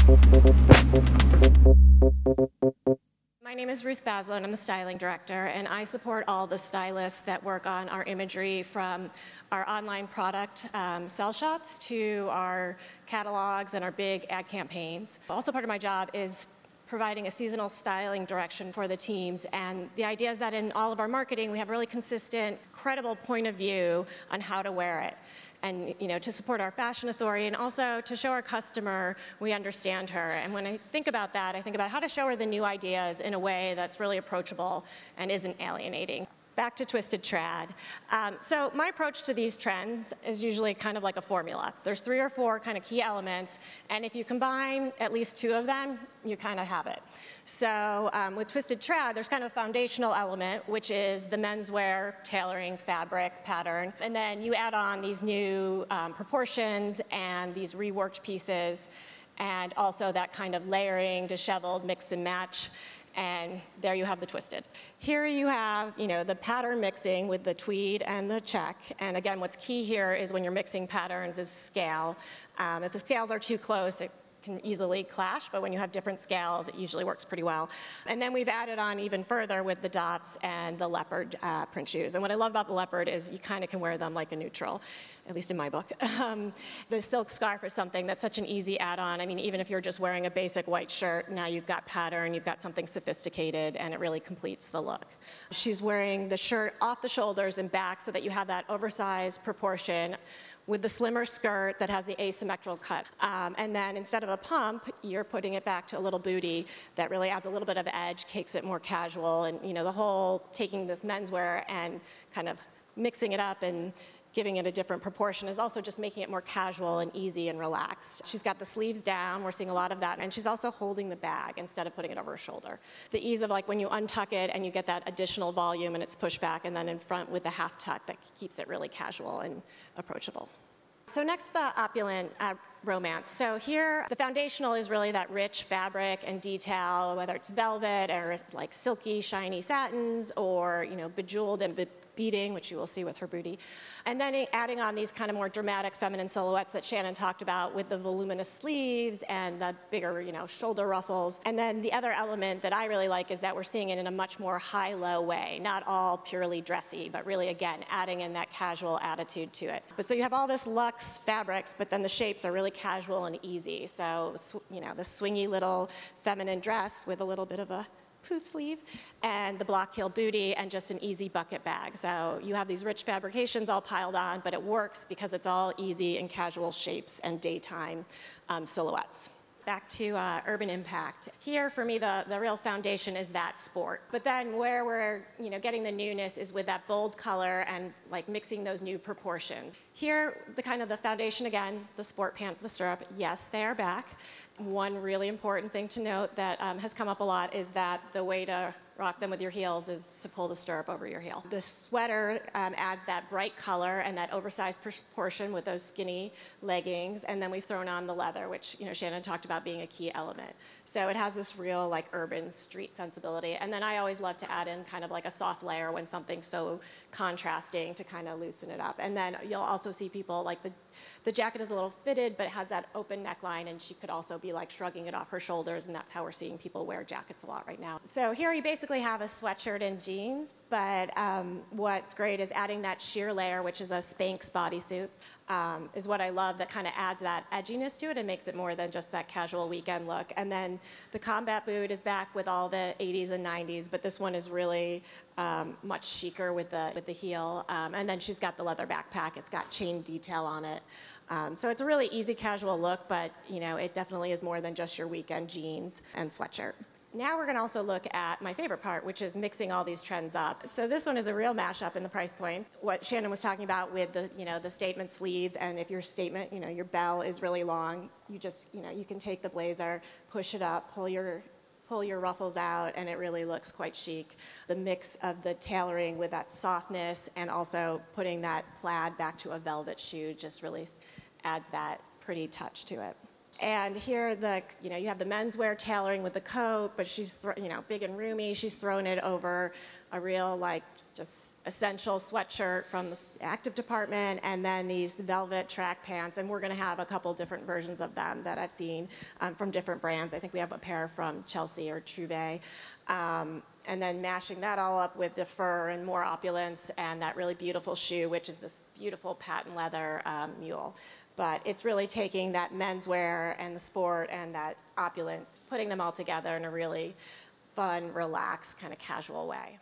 My name is Ruth Baslow, and I'm the styling director, and I support all the stylists that work on our imagery, from our online product sell shots to our catalogs and our big ad campaigns. Also, part of my job is providing a seasonal styling direction for the teams, and the idea is that in all of our marketing we have a really consistent, credible point of view on how to wear it. And to support our fashion authority, and also to show our customer we understand her. And when I think about that, I think about how to show her the new ideas in a way that's really approachable and isn't alienating. Back to twisted trad. So my approach to these trends is usually kind of like a formula. There's 3 or 4 kind of key elements, and if you combine at least 2 of them, you kind of have it. So with twisted trad, there's kind of a foundational element, which is the menswear tailoring, fabric, pattern, and then you add on these new proportions and these reworked pieces, and also that kind of layering, disheveled, mix and match. And there you have the twisted. Here you have, the pattern mixing with the tweed and the check. And again, what's key here is when you're mixing patterns is scale. If the scales are too close, it can easily clash, but when you have different scales, it usually works pretty well. And then we've added on even further with the dots and the leopard print shoes. And what I love about the leopard is you kind of can wear them like a neutral, at least in my book. The silk scarf is something that's such an easy add-on. I mean, even if you're just wearing a basic white shirt, now you've got pattern, you've got something sophisticated, and it really completes the look. She's wearing the shirt off the shoulders and back so that you have that oversized proportion with the slimmer skirt that has the asymmetrical cut. And then instead of a pump, you're putting it back to a little bootie that really adds a little bit of edge, makes it more casual, and the whole taking this menswear and kind of mixing it up and giving it a different proportion is also just making it more casual and easy and relaxed. She's got the sleeves down, we're seeing a lot of that, and she's also holding the bag instead of putting it over her shoulder. The ease of when you untuck it and you get that additional volume and it's pushed back, and then in front with the half tuck that keeps it really casual and approachable. So next, the opulent romance. So here, the foundational is really that rich fabric and detail, whether it's velvet or like silky, shiny satins, or bejeweled and beading, which you will see with her booty. And then adding on these kind of more dramatic feminine silhouettes that Shannon talked about with the voluminous sleeves and the bigger, shoulder ruffles. And then the other element that I really like is that we're seeing it in a much more high-low way, not all purely dressy, but really, again, adding in that casual attitude to it. But so you have all this luxe fabrics, but then the shapes are really casual and easy. So, the swingy little feminine dress with a little bit of a poof sleeve, and the block heel booty, and just an easy bucket bag. So you have these rich fabrications all piled on, but it works because it's all easy and casual shapes and daytime silhouettes. Back to urban impact. Here, for me, the real foundation is that sport. But then where we're getting the newness is with that bold color and mixing those new proportions. Here, the foundation again, the sport pants, the stirrup, yes, they are back. One really important thing to note that has come up a lot is that the way to rock them with your heels is to pull the stirrup over your heel. The sweater adds that bright color and that oversized proportion with those skinny leggings, and then we've thrown on the leather, which Shannon talked about being a key element. So it has this real urban street sensibility, and then I always love to add in kind of a soft layer when something's so contrasting to kind of loosen it up. And then you'll also see people the jacket is a little fitted, but it has that open neckline, and she could also be shrugging it off her shoulders, and that's how we're seeing people wear jackets a lot right now. So here you basically have a sweatshirt and jeans, but what's great is adding that sheer layer, which is a Spanx bodysuit, is what I love, that kind of adds that edginess to it and makes it more than just that casual weekend look. And then the combat boot is back with all the 80s and 90s, but this one is really much chicer with the heel. And then she's got the leather backpack. It's got chain detail on it. So it's a really easy casual look, but it definitely is more than just your weekend jeans and sweatshirt. Now we're going to also look at my favorite part, which is mixing all these trends up. So this one is a real mashup in the price points. What Shannon was talking about with the statement sleeves, and if your statement, your bell is really long, you just, you can take the blazer, push it up, pull your ruffles out, and it really looks quite chic. The mix of the tailoring with that softness and also putting that plaid back to a velvet shoe just really adds that pretty touch to it. And here, you have the menswear tailoring with the coat, but she's, big and roomy. She's thrown it over a real, just essential sweatshirt from the active department, and then these velvet track pants, and we're going to have a couple different versions of them that I've seen from different brands. I think we have a pair from Chelsea or Trouvé. And then mashing that all up with the fur and more opulence and that really beautiful shoe, which is this beautiful patent leather mule. But it's really taking that menswear and the sport and that opulence, putting them all together in a really fun, relaxed, kind of casual way.